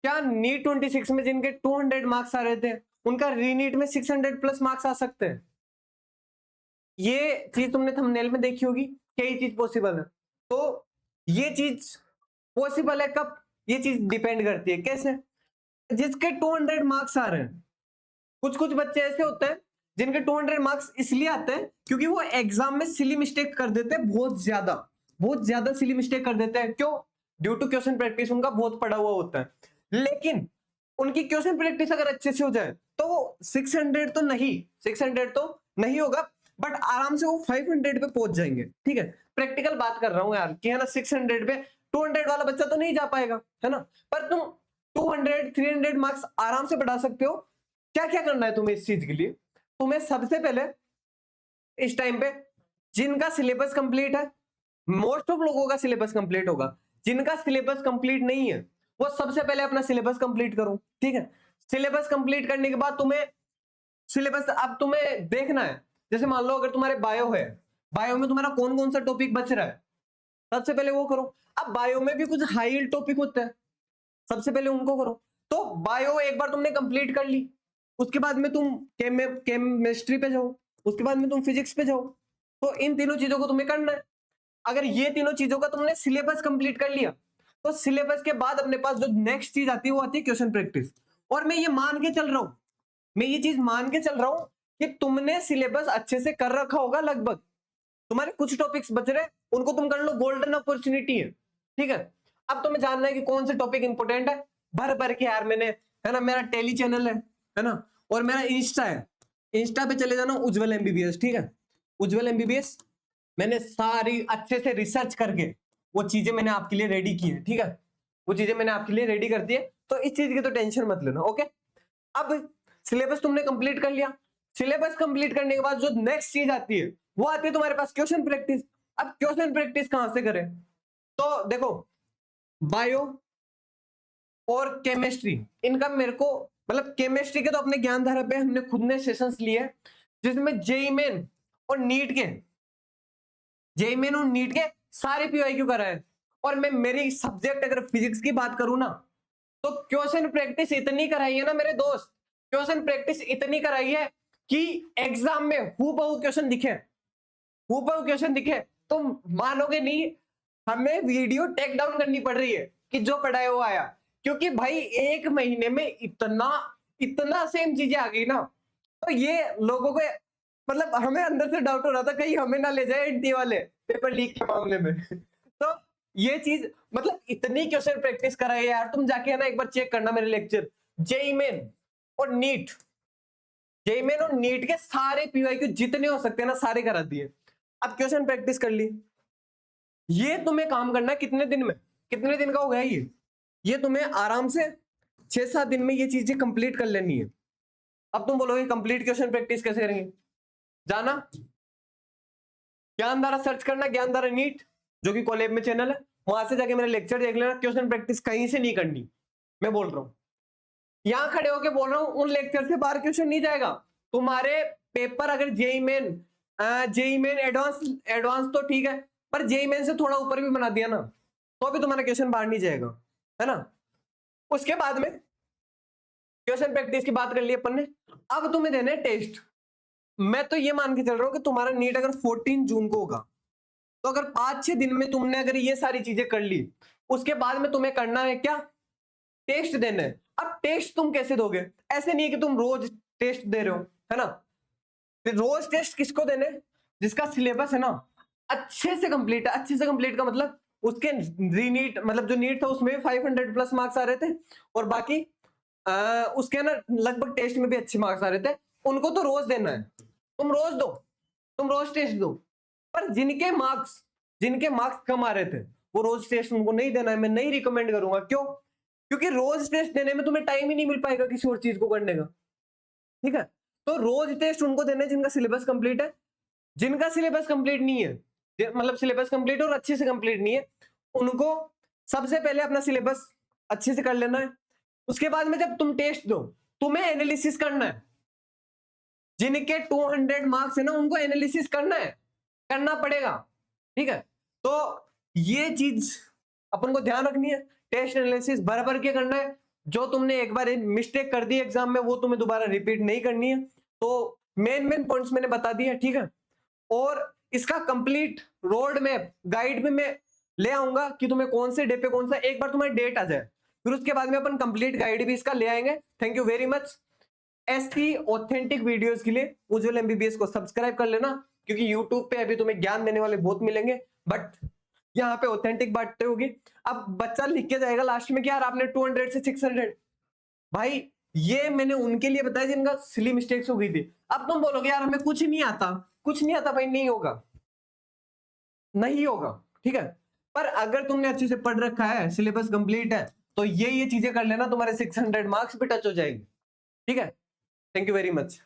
क्या नीट 26 में जिनके 200 मार्क्स आ रहे थे उनका रीनीट में 600 प्लस मार्क्स आ सकते हैं? ये चीज तुमने थंबनेल में देखी होगी क्या ये चीज पॉसिबल है? तो ये चीज पॉसिबल है कब? ये चीज डिपेंड करती है कैसे? जिसके 200 मार्क्स आ रहे हैं, कुछ कुछ बच्चे ऐसे होते हैं जिनके 200 मार्क्स इसलिए आते हैं क्योंकि वो एग्जाम में सिली मिस्टेक कर देते हैं, बहुत ज्यादा सिली मिस्टेक कर देते हैं। क्यों? ड्यू टू क्वेश्चन प्रैक्टिस उनका बहुत पड़ा हुआ होता है। लेकिन उनकी क्वेश्चन प्रैक्टिस अगर अच्छे से हो जाए तो 600 तो नहीं होगा, बट आराम से वो 500 पे पहुंच जाएंगे। ठीक है, प्रैक्टिकल बात कर रहा हूं यार कि है ना, 600 पे 200 वाला बच्चा तो नहीं जा पाएगा, है ना, पर तुम 200 300 मार्क्स आराम से बढ़ा सकते हो। क्या क्या करना है तुम्हें इस चीज के लिए? तुम्हें सबसे पहले इस टाइम पे जिनका सिलेबस कंप्लीट है, मोस्ट ऑफ लोगों का सिलेबस कंप्लीट होगा, जिनका सिलेबस कंप्लीट नहीं है वो सबसे पहले अपना सिलेबस कंप्लीट करो। ठीक है, सिलेबस कंप्लीट करने के बाद तुम्हें सिलेबस अब तुम्हें देखना है। जैसे मान लो अगर तुम्हारे बायो है, बायो में तुम्हारा कौन कौन सा टॉपिक बच रहा है, सबसे पहले वो करो। अब बायो में भी कुछ हाई टॉपिक होते हैं, सबसे पहले उनको करो। तो बायो एक बार तुमने कंप्लीट कर ली, उसके बाद में तुम केमिस्ट्री पे जाओ, उसके बाद में तुम फिजिक्स पे जाओ। तो इन तीनों चीजों को तुम्हें करना है। अगर ये तीनों चीजों का तुमने सिलेबस कंप्लीट कर लिया तो सिलेबस के बाद अपने पास जो नेक्स्ट चीज आती है वो आती है क्वेश्चन प्रैक्टिस। और मैं ये मान के चल रहा हूं, मैं ये चीज मान के चल रहा हूं कि तुमने सिलेबस अच्छे से कर रखा होगा। लगभग तुम्हारे कुछ टॉपिक्स बच रहे, उनको तुम कर लो, गोल्डन अपॉर्चुनिटी है। ठीक है, अब तुम्हें जानना है कि कौन से टॉपिक इंपोर्टेंट है। भर भर के यार मैंने, है ना, मेरा टेली चैनल है ना, और मेरा इंस्टा है, इंस्टा पे चले जाना उज्जवल एमबीबीएस। ठीक है, उज्जवल एमबीबीएस मैंने सारी अच्छे से रिसर्च करके वो चीजें मैंने आपके लिए रेडी की है। ठीक है, वो चीजें मैंने आपके लिए रेडी कर दी है, तो इस चीज की तो टेंशन मत लेना। ओके, अब सिलेबस तुमने कंप्लीट कर लिया। सिलेबस कंप्लीट करने के बाद जो नेक्स्ट चीज आती है वो आती है तुम्हारे पास क्वेश्चन प्रैक्टिस। अब क्वेश्चन प्रैक्टिस कहां से करें? तो देखो, बायो और केमिस्ट्री, इनका मेरे को मतलब केमिस्ट्री के तो अपने ज्ञान धारा पे हमने खुद ने सेशंस लिए जिसमें जेई मेन और नीट के, जेई मेन और नीट के सारे पीवाईक्यू कराए। और मैं मेरी सब्जेक्ट अगर फिजिक्स की बात करूं ना, तो क्वेश्चन प्रैक्टिस इतनी कराई है ना मेरे दोस्त, क्वेश्चन प्रैक्टिस इतनी कराई है कि एग्जाम में हूबहू क्वेश्चन दिखे, हूबहू क्वेश्चन दिखे तो मानोगे नहीं, हमें वीडियो टेक डाउन करनी पड़ रही है कि जो पढ़ाया वो आया। क्योंकि भाई एक महीने में इतना इतना सेम चीजें आ गई ना, तो ये लोगों को मतलब हमें अंदर से डाउट हो रहा था कहीं हमें ना ले जाए एनटी वाले पेपर लीक के मामले में। तो ये चीज मतलब इतनी क्वेश्चन प्रैक्टिस कराई है यार, तुम जाके है ना एक बार चेक करना मेरे लेक्चर, जेई मेन और नीट, जेई मेन और नीट के सारे पीवाईक्यू जितने हो सकते हैं ना सारे करा दिए। अब क्वेश्चन प्रैक्टिस कर ली, ये तुम्हें काम करना है कितने दिन में, कितने दिन का हो गया ये तुम्हें आराम से 6-7 दिन में ये चीजें कंप्लीट कर लेनी है। अब तुम बोलोगे कंप्लीट क्वेश्चन प्रैक्टिस कैसे करेंगे? जाना ज्ञानधारा सर्च करना, ज्ञानधारा नीट जो कि कॉलेज में चैनल है, वहां से जाके मेरे लेक्चर देख लेना। क्वेश्चन प्रैक्टिस कहीं से नहीं करनी, मैं बोल रहा हूं, यहां खड़े होके बोल रहा हूं, उन लेक्चर से बाहर क्वेश्चन नहीं जाएगा। तुम्हारे पेपर अगर जेई मेन एडवांस एडवांस तो ठीक है, पर जेई मेन से थोड़ा ऊपर भी बना दिया ना तो भी तुम्हारा क्वेश्चन बाहर नहीं जाएगा, है ना। उसके बाद में क्वेश्चन प्रैक्टिस की बात कर ली अपन ने, अब तुम्हें देने टेस्ट। मैं तो ये मान के चल रहा हूं कि तुम्हारा नीट अगर 14 जून को होगा तो अगर 5-6 दिन में तुमने अगर ये सारी चीजें कर ली, उसके बाद में तुम्हें करना है क्या? टेस्ट देना है। अब टेस्ट तुम कैसे दोगे? ऐसे नहीं है कि तुम रोज टेस्ट दे रहे हो, है ना। फिर रोज टेस्ट किसको देने? जिसका सिलेबस है ना अच्छे से कंप्लीट है। अच्छे से कंप्लीट का मतलब उसके रीनीट मतलब जो नीट था उसमें भी 500 प्लस मार्क्स आ रहे थे, और बाकी उसके ना लगभग टेस्ट में भी अच्छे मार्क्स आ रहे थे। उनको तो रोज देना है, तुम रोज दो, तुम रोज टेस्ट दो। पर जिनके मार्क्स कम आ रहे थे वो रोज टेस्ट उनको नहीं देना है, मैं नहीं रिकमेंड करूंगा। क्यों? क्योंकि रोज टेस्ट देने में तुम्हें टाइम ही नहीं मिल पाएगा किसी और चीज को करने का। ठीक है, तो रोज टेस्ट उनको देने जिनका सिलेबस कंप्लीट है। जिनका सिलेबस कंप्लीट नहीं है, मतलब सिलेबस कंप्लीट और अच्छे से कंप्लीट नहीं है, उनको सबसे पहले अपना सिलेबस अच्छे से कर लेना है। उसके बाद में जब तुम टेस्ट दो, तुम्हें एनालिसिस करना है। जिनके 200 मार्क्स है ना उनको एनालिसिस करना है, करना पड़ेगा। ठीक है, तो ये चीज अपन को ध्यान रखनी है। टेस्ट एनालिसिस बराबर क्या करना है, जो तुमने एक बार मिस्टेक कर दी एग्जाम में वो तुम्हें दोबारा रिपीट नहीं करनी है। तो मेन पॉइंट्स मैंने बता दिए, ठीक है। और इसका कंप्लीट रोड मैप गाइड में मैं ले आऊंगा कि तुम्हें कौन से डे पे कौन सा, एक बार तुम्हारी डेट आ जाए फिर उसके बाद में अपन कंप्लीट गाइड भी इसका ले आएंगे। Thank you very much. ऐसी ऑथेंटिक वीडियोस के लिए उज्जवल एमबीबीएस को सब्सक्राइब कर लेना, क्योंकि यूट्यूब पे अभी तुम्हें ज्ञान देने वाले बहुत मिलेंगे, बट यहाँ पे ऑथेंटिक बातें होगी। अब बच्चा लिख के जाएगा लास्ट में कि यार आपने 200 से 600, भाई ये मैंने उनके लिए बताया जिनका सिली मिस्टेक्स हो गई थी। अब तुम बोलोगे यार हमें कुछ नहीं आता, कुछ नहीं आता, भाई नहीं होगा, नहीं होगा, ठीक है। पर अगर तुमने अच्छे से पढ़ रखा है, सिलेबस कंप्लीट है, तो ये चीजें कर लेना, तुम्हारे 600 मार्क्स भी टच हो जाएंगे, ठीक है। Thank you very much.